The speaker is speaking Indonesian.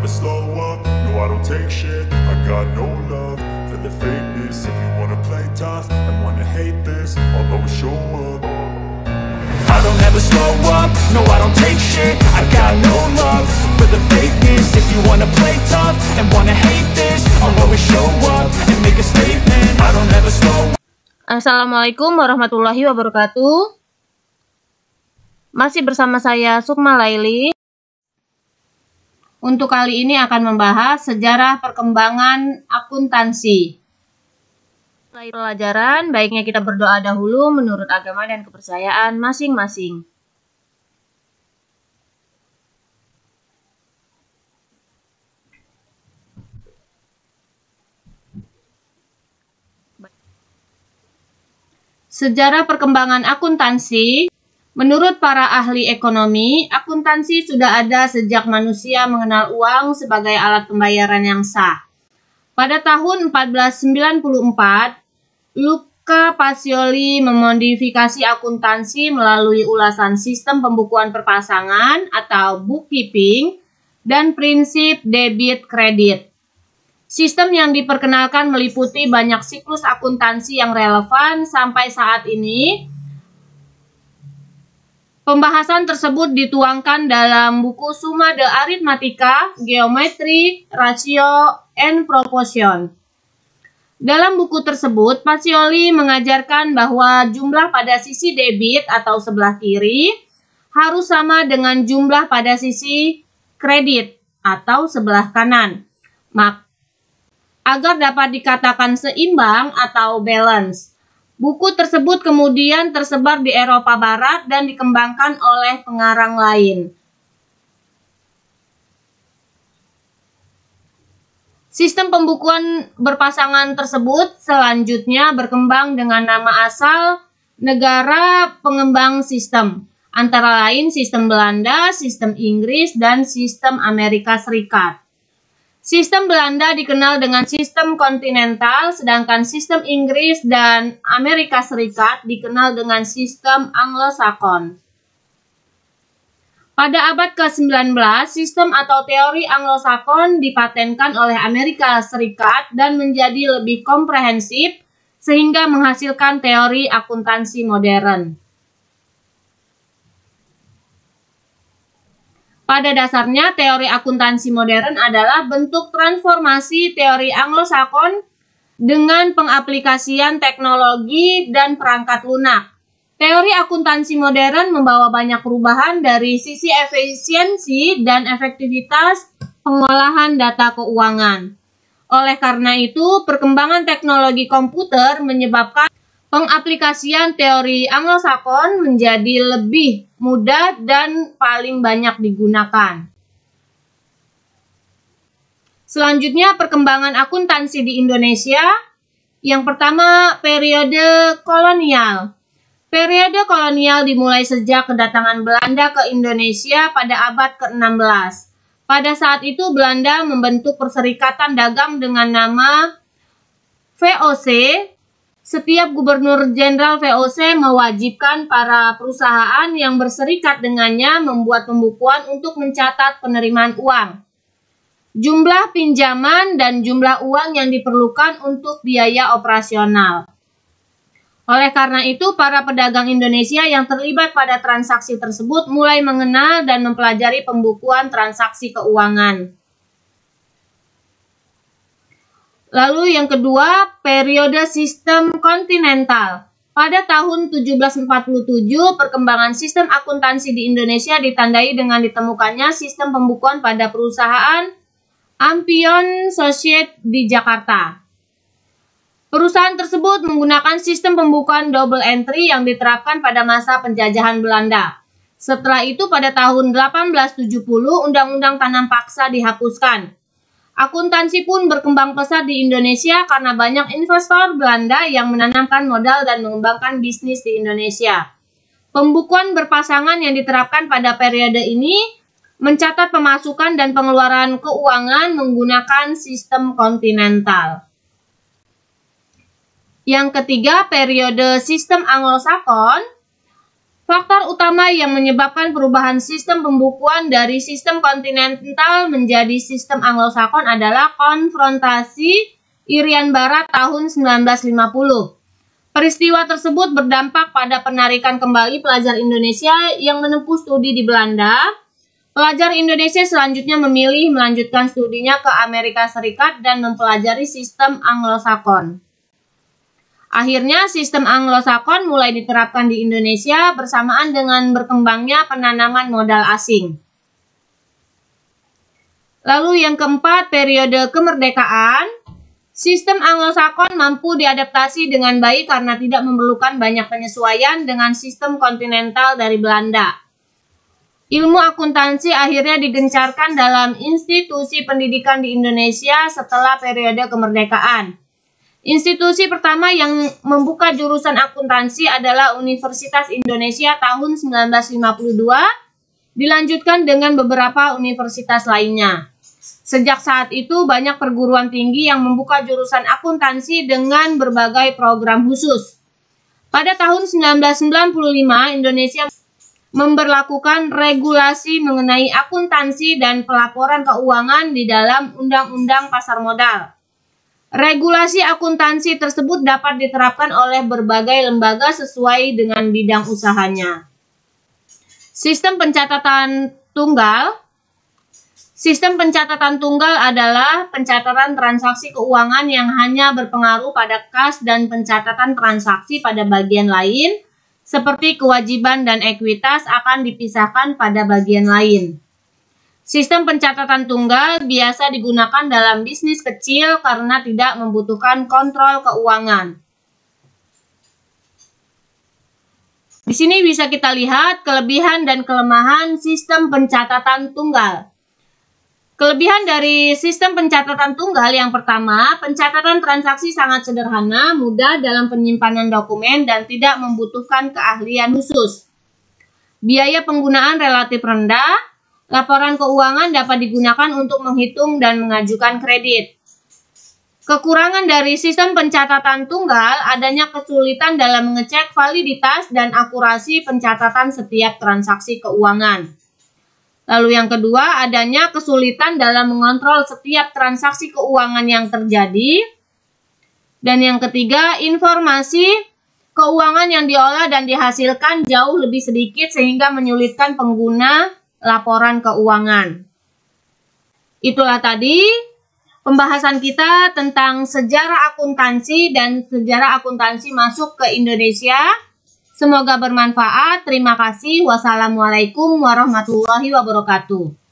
never slow up, no I don't take shit. I got no love for the fakeness. If you wanna play tough and wanna hate this, I'll always show up. I don't ever slow up, no I don't take shit. I got no love for the fakeness. If you wanna play tough and wanna hate this, I'll always show up and make a statement. I don't ever slow up. Assalamualaikum warahmatullahi wabarakatuh. Masih bersama saya Sukma Laili. Untuk kali ini akan membahas sejarah perkembangan akuntansi. Setelah pelajaran, baiknya kita berdoa dahulu menurut agama dan kepercayaan masing-masing. Sejarah perkembangan akuntansi. Menurut para ahli ekonomi, akuntansi sudah ada sejak manusia mengenal uang sebagai alat pembayaran yang sah. Pada tahun 1494, Luca Pacioli memodifikasi akuntansi melalui ulasan sistem pembukuan perpasangan atau bookkeeping dan prinsip debit kredit. Sistem yang diperkenalkan meliputi banyak siklus akuntansi yang relevan sampai saat ini. Pembahasan tersebut dituangkan dalam buku Summa de Arithmetica, Geometry, Ratio, and Proportion. Dalam buku tersebut, Pacioli mengajarkan bahwa jumlah pada sisi debit atau sebelah kiri harus sama dengan jumlah pada sisi kredit atau sebelah kanan, agar dapat dikatakan seimbang atau balance. Buku tersebut kemudian tersebar di Eropa Barat dan dikembangkan oleh pengarang lain. Sistem pembukuan berpasangan tersebut selanjutnya berkembang dengan nama asal negara pengembang sistem, antara lain sistem Belanda, sistem Inggris, dan sistem Amerika Serikat. Sistem Belanda dikenal dengan sistem kontinental, sedangkan sistem Inggris dan Amerika Serikat dikenal dengan sistem Anglo-Sakon. Pada abad ke-19, sistem atau teori Anglo-Sakon dipatenkan oleh Amerika Serikat dan menjadi lebih komprehensif sehingga menghasilkan teori akuntansi modern. Pada dasarnya, teori akuntansi modern adalah bentuk transformasi teori Anglo-Sakon dengan pengaplikasian teknologi dan perangkat lunak. Teori akuntansi modern membawa banyak perubahan dari sisi efisiensi dan efektivitas pengolahan data keuangan. Oleh karena itu, perkembangan teknologi komputer menyebabkan pengaplikasian teori Anglo-Sakon menjadi lebih mudah dan paling banyak digunakan. Selanjutnya, perkembangan akuntansi di Indonesia. Yang pertama, periode kolonial. Periode kolonial dimulai sejak kedatangan Belanda ke Indonesia pada abad ke-16. Pada saat itu, Belanda membentuk perserikatan dagang dengan nama VOC. Setiap gubernur jenderal VOC mewajibkan para perusahaan yang berserikat dengannya membuat pembukuan untuk mencatat penerimaan uang, jumlah pinjaman, dan jumlah uang yang diperlukan untuk biaya operasional. Oleh karena itu, para pedagang Indonesia yang terlibat pada transaksi tersebut mulai mengenal dan mempelajari pembukuan transaksi keuangan. Lalu yang kedua, periode sistem kontinental. Pada tahun 1747, perkembangan sistem akuntansi di Indonesia ditandai dengan ditemukannya sistem pembukuan pada perusahaan Ampion Society di Jakarta. Perusahaan tersebut menggunakan sistem pembukuan double entry yang diterapkan pada masa penjajahan Belanda. Setelah itu, pada tahun 1870, Undang-Undang Tanam Paksa dihapuskan. Akuntansi pun berkembang pesat di Indonesia karena banyak investor Belanda yang menanamkan modal dan mengembangkan bisnis di Indonesia. Pembukuan berpasangan yang diterapkan pada periode ini mencatat pemasukan dan pengeluaran keuangan menggunakan sistem kontinental. Yang ketiga, periode sistem Anglo-Sakon. Faktor utama yang menyebabkan perubahan sistem pembukuan dari sistem kontinental menjadi sistem Anglo-Sakson adalah konfrontasi Irian Barat tahun 1950. Peristiwa tersebut berdampak pada penarikan kembali pelajar Indonesia yang menempuh studi di Belanda. Pelajar Indonesia selanjutnya memilih melanjutkan studinya ke Amerika Serikat dan mempelajari sistem Anglo-Sakson. Akhirnya sistem Anglo-Sakson mulai diterapkan di Indonesia bersamaan dengan berkembangnya penanaman modal asing. Lalu yang keempat, periode kemerdekaan. Sistem Anglo-Sakson mampu diadaptasi dengan baik karena tidak memerlukan banyak penyesuaian dengan sistem kontinental dari Belanda. Ilmu akuntansi akhirnya digencarkan dalam institusi pendidikan di Indonesia setelah periode kemerdekaan. Institusi pertama yang membuka jurusan akuntansi adalah Universitas Indonesia tahun 1952, dilanjutkan dengan beberapa universitas lainnya. Sejak saat itu banyak perguruan tinggi yang membuka jurusan akuntansi dengan berbagai program khusus. Pada tahun 1995, Indonesia memberlakukan regulasi mengenai akuntansi dan pelaporan keuangan di dalam Undang-Undang Pasar Modal. Regulasi akuntansi tersebut dapat diterapkan oleh berbagai lembaga sesuai dengan bidang usahanya. Sistem pencatatan tunggal. Sistem pencatatan tunggal adalah pencatatan transaksi keuangan yang hanya berpengaruh pada kas dan pencatatan transaksi pada bagian lain, seperti kewajiban dan ekuitas akan dipisahkan pada bagian lain. Sistem pencatatan tunggal biasa digunakan dalam bisnis kecil karena tidak membutuhkan kontrol keuangan. Di sini bisa kita lihat kelebihan dan kelemahan sistem pencatatan tunggal. Kelebihan dari sistem pencatatan tunggal yang pertama, pencatatan transaksi sangat sederhana, mudah dalam penyimpanan dokumen, dan tidak membutuhkan keahlian khusus. Biaya penggunaan relatif rendah, laporan keuangan dapat digunakan untuk menghitung dan mengajukan kredit. Kekurangan dari sistem pencatatan tunggal adanya kesulitan dalam mengecek validitas dan akurasi pencatatan setiap transaksi keuangan. Lalu yang kedua, adanya kesulitan dalam mengontrol setiap transaksi keuangan yang terjadi. Dan yang ketiga, informasi keuangan yang diolah dan dihasilkan jauh lebih sedikit sehingga menyulitkan pengguna laporan keuangan. Itulah tadi pembahasan kita tentang sejarah akuntansi dan sejarah akuntansi masuk ke Indonesia. Semoga bermanfaat. Terima kasih. Wassalamualaikum warahmatullahi wabarakatuh.